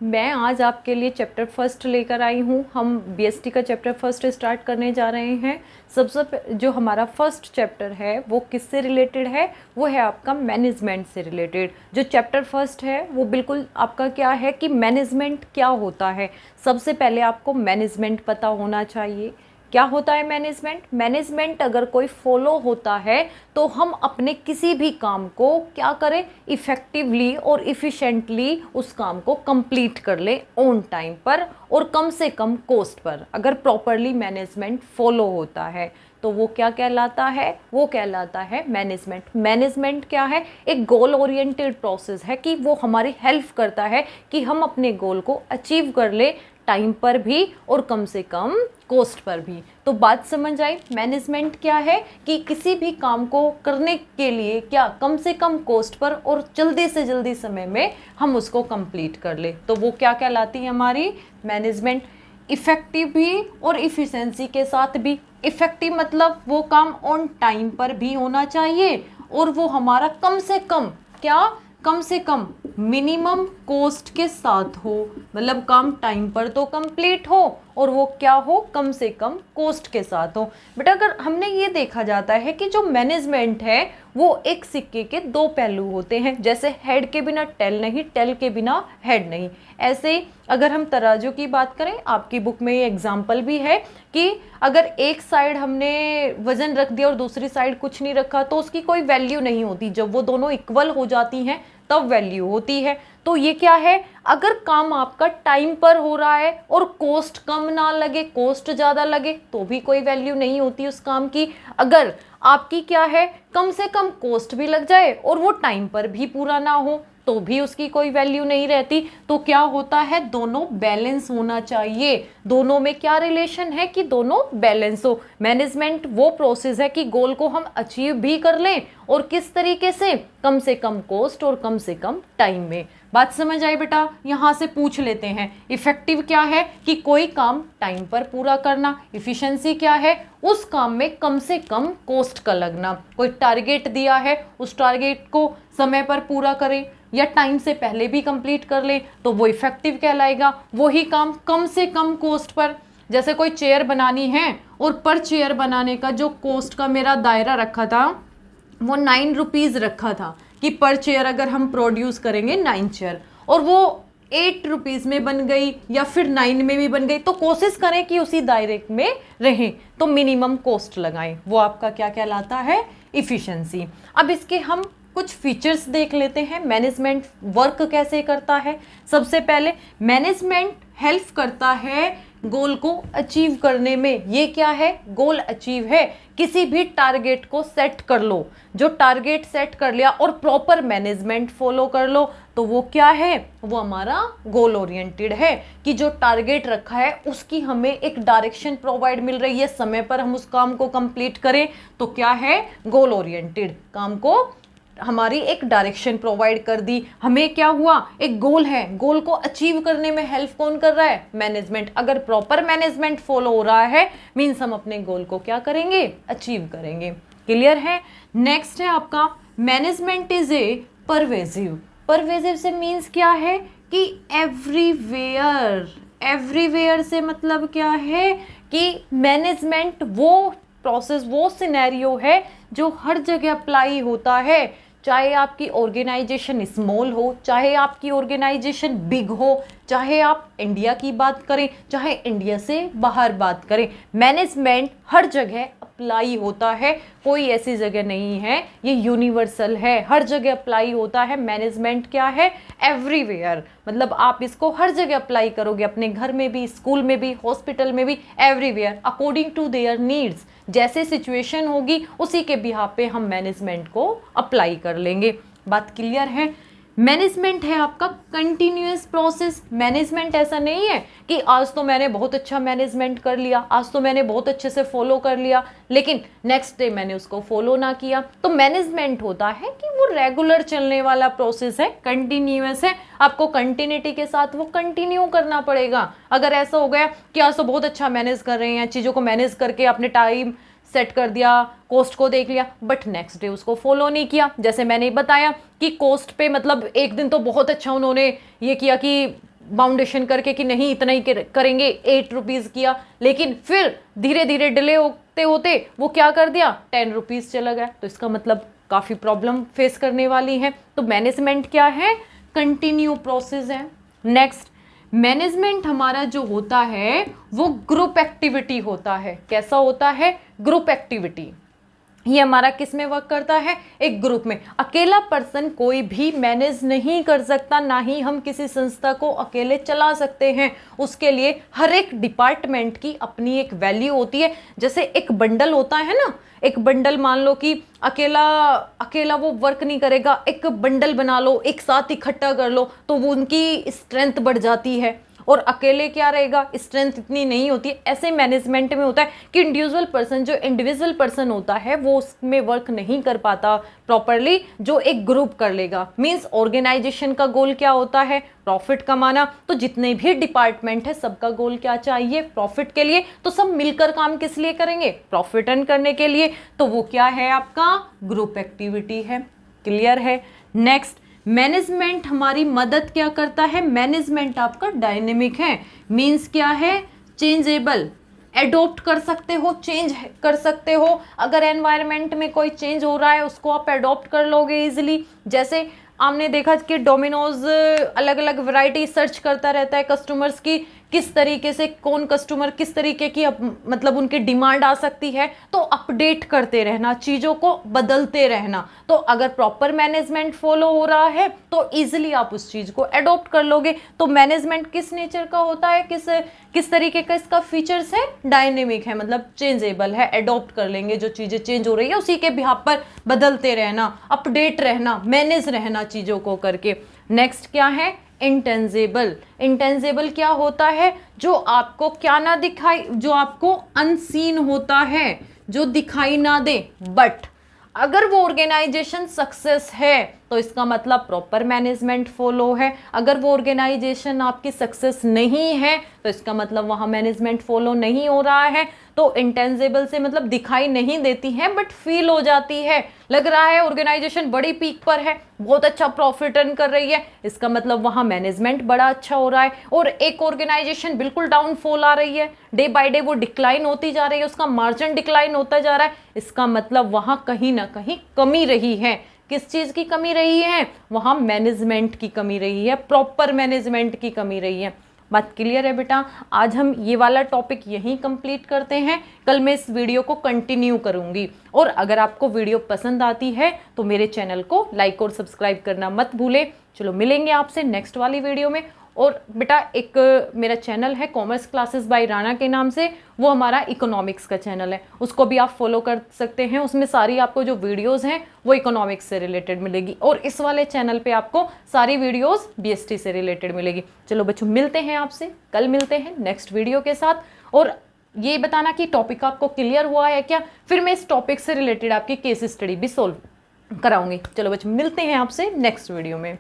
मैं आज आपके लिए चैप्टर फर्स्ट लेकर आई हूँ। हम बीएसटी का चैप्टर फर्स्ट स्टार्ट करने जा रहे हैं। जो हमारा फर्स्ट चैप्टर है वो किससे रिलेटेड है? वो है आपका मैनेजमेंट से रिलेटेड। जो चैप्टर फर्स्ट है वो बिल्कुल आपका क्या है कि मैनेजमेंट क्या होता है। सबसे पहले आपको मैनेजमेंट पता होना चाहिए। क्या होता है मैनेजमेंट? मैनेजमेंट अगर कोई फॉलो होता है तो हम अपने किसी भी काम को क्या करें, इफ़ेक्टिवली और इफ़िशेंटली उस काम को कंप्लीट कर लें ऑन टाइम पर और कम से कम कॉस्ट पर। अगर प्रॉपरली मैनेजमेंट फॉलो होता है तो वो क्या कहलाता है? वो कहलाता है मैनेजमेंट। मैनेजमेंट क्या है? एक गोल ओरिएंटेड प्रोसेस है कि वो हमारी हेल्प करता है कि हम अपने गोल को अचीव कर ले टाइम पर भी और कम से कम कॉस्ट पर भी। तो बात समझ आई? मैनेजमेंट क्या है कि किसी भी काम को करने के लिए क्या कम से कम कॉस्ट पर और जल्दी से जल्दी समय में हम उसको कंप्लीट कर ले, तो वो क्या कहलाती है हमारी मैनेजमेंट। इफ़ेक्टिव भी और इफ़िशेंसी के साथ भी। इफ़ेक्टिव मतलब वो काम ऑन टाइम पर भी होना चाहिए और वो हमारा कम से कम क्या, कम से कम मिनिमम कॉस्ट के साथ हो। मतलब काम टाइम पर तो कंप्लीट हो और वो क्या हो, कम से कम कॉस्ट के साथ हो। बट अगर हमने ये देखा जाता है कि जो मैनेजमेंट है वो एक सिक्के के दो पहलू होते हैं। जैसे हेड के बिना टेल नहीं, टेल के बिना हेड नहीं। ऐसे ही अगर हम तराजू की बात करें, आपकी बुक में ये एग्जाम्पल भी है कि अगर एक साइड हमने वजन रख दिया और दूसरी साइड कुछ नहीं रखा तो उसकी कोई वैल्यू नहीं होती। जब वो दोनों इक्वल हो जाती हैं तब वैल्यू होती है। तो ये क्या है, अगर काम आपका टाइम पर हो रहा है और कॉस्ट कम ना लगे, कॉस्ट ज़्यादा लगे तो भी कोई वैल्यू नहीं होती उस काम की। अगर आपकी क्या है, कम से कम कॉस्ट भी लग जाए और वो टाइम पर भी पूरा ना हो तो भी उसकी कोई वैल्यू नहीं रहती। तो क्या होता है, दोनों बैलेंस होना चाहिए। दोनों में क्या रिलेशन है कि दोनों बैलेंस हो। मैनेजमेंट वो प्रोसेस है कि गोल को हम अचीव भी कर लें और किस तरीके से कम कॉस्ट और कम से कम टाइम में। बात समझ आई बेटा? यहाँ से पूछ लेते हैं। इफेक्टिव क्या है कि कोई काम टाइम पर पूरा करना। इफिशिएंसी क्या है? उस काम में कम से कम कॉस्ट का लगना। कोई टारगेट दिया है, उस टारगेट को समय पर पूरा करें या टाइम से पहले भी कंप्लीट कर ले तो वो इफेक्टिव कहलाएगा। वही काम कम से कम कॉस्ट पर। जैसे कोई चेयर बनानी है और पर चेयर बनाने का जो कॉस्ट का मेरा दायरा रखा था वो 9 रुपीज़ रखा था कि पर चेयर अगर हम प्रोड्यूस करेंगे 9 चेयर और वो 8 रुपीज़ में बन गई या फिर 9 में भी बन गई, तो कोशिश करें कि उसी दायरे में रहें, तो मिनिमम कॉस्ट लगाएं। वो आपका क्या कहलाता है? इफ़िशेंसी। अब इसके हम कुछ फीचर्स देख लेते हैं। मैनेजमेंट वर्क कैसे करता है। सबसे पहले मैनेजमेंट हेल्प करता है गोल को अचीव करने में। ये क्या है? गोल अचीव है। किसी भी टारगेट को सेट कर लो। जो टारगेट सेट कर लिया और प्रॉपर मैनेजमेंट फॉलो कर लो तो वो क्या है? वो हमारा गोल ओरिएंटेड है कि जो टारगेट रखा है उसकी हमें एक डायरेक्शन प्रोवाइड मिल रही है, समय पर हम उस काम को कंप्लीट करें तो क्या है? Goal oriented. काम को हमारी एक डायरेक्शन प्रोवाइड कर दी। हमें क्या हुआ? एक गोल है, गोल को अचीव करने में हेल्प कौन कर रहा है? मैनेजमेंट। अगर प्रॉपर मैनेजमेंट फॉलो हो रहा है मीन्स हम अपने गोल को क्या करेंगे? अचीव करेंगे। क्लियर है? नेक्स्ट है आपका management is a pervasive. Pervasive से मीन्स क्या है कि एवरीवेयर। एवरीवेयर से मतलब क्या है कि मैनेजमेंट वो प्रोसेस, वो सिनेरियो है जो हर जगह अप्लाई होता है। चाहे आपकी ऑर्गेनाइजेशन स्मॉल हो, चाहे आपकी ऑर्गेनाइजेशन बिग हो, चाहे आप इंडिया की बात करें, चाहे इंडिया से बाहर बात करें, मैनेजमेंट हर जगह अप्लाई होता है। कोई ऐसी जगह नहीं है, ये यूनिवर्सल है, हर जगह अप्लाई होता है। मैनेजमेंट क्या है? एवरीवेयर। मतलब आप इसको हर जगह अप्लाई करोगे, अपने घर में भी, स्कूल में भी, हॉस्पिटल में भी, everywhere according to their needs. जैसे सिचुएशन होगी उसी के बिहाफ पे हम मैनेजमेंट को अप्लाई कर लेंगे। बात क्लियर है? मैनेजमेंट है आपका कंटिन्यूअस प्रोसेस। मैनेजमेंट ऐसा नहीं है कि आज तो मैंने बहुत अच्छा मैनेजमेंट कर लिया, आज तो मैंने बहुत अच्छे से फॉलो कर लिया लेकिन नेक्स्ट डे मैंने उसको फॉलो ना किया। तो मैनेजमेंट होता है कि वो रेगुलर चलने वाला प्रोसेस है, कंटिन्यूअस है। आपको कंटिन्यूटी के साथ वो कंटिन्यू करना पड़ेगा। अगर ऐसा हो गया कि आज तो बहुत अच्छा मैनेज कर रहे हैं, चीज़ों को मैनेज करके अपने टाइम सेट कर दिया, कॉस्ट को देख लिया, बट नेक्स्ट डे उसको फॉलो नहीं किया। जैसे मैंने बताया कि कॉस्ट पे मतलब एक दिन तो बहुत अच्छा उन्होंने ये किया कि बाउंडेशन करके कि नहीं इतना ही करेंगे, 8 रुपीज़ किया, लेकिन फिर धीरे धीरे डिले होते होते वो क्या कर दिया, 10 रुपीज़ चला गया, तो इसका मतलब काफ़ी प्रॉब्लम फेस करने वाली है। तो मैनेजमेंट क्या है, कंटिन्यू प्रोसेस है। नेक्स्ट, मैनेजमेंट हमारा जो होता है वो ग्रुप एक्टिविटी होता है। कैसा होता है, ग्रुप एक्टिविटी। ये हमारा किस में वर्क करता है, एक ग्रुप में। अकेला पर्सन कोई भी मैनेज नहीं कर सकता, ना ही हम किसी संस्था को अकेले चला सकते हैं। उसके लिए हर एक डिपार्टमेंट की अपनी एक वैल्यू होती है। जैसे एक बंडल होता है ना, एक बंडल मान लो कि अकेला अकेला वो वर्क नहीं करेगा, एक बंडल बना लो, एक साथ इकट्ठा कर लो, तो वो उनकी स्ट्रेंथ बढ़ जाती है। और अकेले क्या रहेगा, स्ट्रेंथ इतनी नहीं होती है। ऐसे मैनेजमेंट में होता है कि इंडिविजुअल पर्सन होता है वो उसमें वर्क नहीं कर पाता प्रॉपरली, जो एक ग्रुप कर लेगा। मींस ऑर्गेनाइजेशन का गोल क्या होता है, प्रॉफिट कमाना। तो जितने भी डिपार्टमेंट है सबका गोल क्या चाहिए, प्रॉफिट के लिए। तो सब मिलकर काम किस लिए करेंगे, प्रॉफिट अर्न करने के लिए। तो वो क्या है, आपका ग्रुप एक्टिविटी है। क्लियर है। नेक्स्ट, मैनेजमेंट हमारी मदद क्या करता है, मैनेजमेंट आपका डायनेमिक है। मींस क्या है, चेंजेबल, एडोप्ट कर सकते हो, चेंज कर सकते हो। अगर एनवायरनमेंट में कोई चेंज हो रहा है उसको आप एडोप्ट कर लोगे इजिली। जैसे आपने देखा कि डोमिनोज अलग अलग वैरायटी सर्च करता रहता है कस्टमर्स की, किस तरीके से कौन कस्टमर किस तरीके की मतलब उनकी डिमांड आ सकती है। तो अपडेट करते रहना, चीज़ों को बदलते रहना। तो अगर प्रॉपर मैनेजमेंट फॉलो हो रहा है तो इजीली आप उस चीज़ को एडॉप्ट कर लोगे। तो मैनेजमेंट किस नेचर का होता है, किस तरीके का इसका फीचर्स है, डायनेमिक है, मतलब चेंजेबल है, एडॉप्ट कर लेंगे। जो चीज़ें चेंज हो रही है उसी के बिहाफ पर बदलते रहना, अपडेट रहना, मैनेज रहना चीज़ों को करके। नेक्स्ट क्या है, इंटेंजिबल। इंटेंजिबल क्या होता है, जो आपको क्या ना दिखाई, जो आपको अनसीन होता है, जो दिखाई ना दे। बट अगर वो ऑर्गेनाइजेशन सक्सेस है तो इसका मतलब प्रॉपर मैनेजमेंट फॉलो है। अगर वो ऑर्गेनाइजेशन आपकी सक्सेस नहीं है तो इसका मतलब वहाँ मैनेजमेंट फॉलो नहीं हो रहा है। तो इंटेंजिबल से मतलब दिखाई नहीं देती है बट फील हो जाती है, लग रहा है ऑर्गेनाइजेशन बड़ी पीक पर है, बहुत अच्छा प्रॉफिट अर्न कर रही है, इसका मतलब वहाँ मैनेजमेंट बड़ा अच्छा हो रहा है। और एक ऑर्गेनाइजेशन बिल्कुल डाउनफॉल आ रही है, डे बाय डे वो डिक्लाइन होती जा रही है, उसका मार्जिन डिक्लाइन होता जा रहा है, इसका मतलब वहाँ कहीं ना कहीं कमी रही है। किस चीज़ की कमी रही है, वहाँ मैनेजमेंट की कमी रही है, प्रॉपर मैनेजमेंट की कमी रही है। बात क्लियर है बेटा। आज हम ये वाला टॉपिक यहीं कंप्लीट करते हैं, कल मैं इस वीडियो को कंटिन्यू करूंगी। और अगर आपको वीडियो पसंद आती है तो मेरे चैनल को लाइक और सब्सक्राइब करना मत भूलें। चलो मिलेंगे आपसे नेक्स्ट वाली वीडियो में। और बेटा एक मेरा चैनल है कॉमर्स क्लासेस बाय राणा के नाम से, वो हमारा इकोनॉमिक्स का चैनल है, उसको भी आप फॉलो कर सकते हैं। उसमें सारी आपको जो वीडियोस हैं वो इकोनॉमिक्स से रिलेटेड मिलेगी। और इस वाले चैनल पे आपको सारी वीडियोस बीएसटी से रिलेटेड मिलेगी। चलो बच्चों मिलते हैं आपसे, कल मिलते हैं नेक्स्ट वीडियो के साथ। और ये बताना कि टॉपिक आपको क्लियर हुआ है क्या, फिर मैं इस टॉपिक से रिलेटेड आपकी केस स्टडी भी सोल्व कराऊंगी। चलो बच्चों मिलते हैं आपसे नेक्स्ट वीडियो में।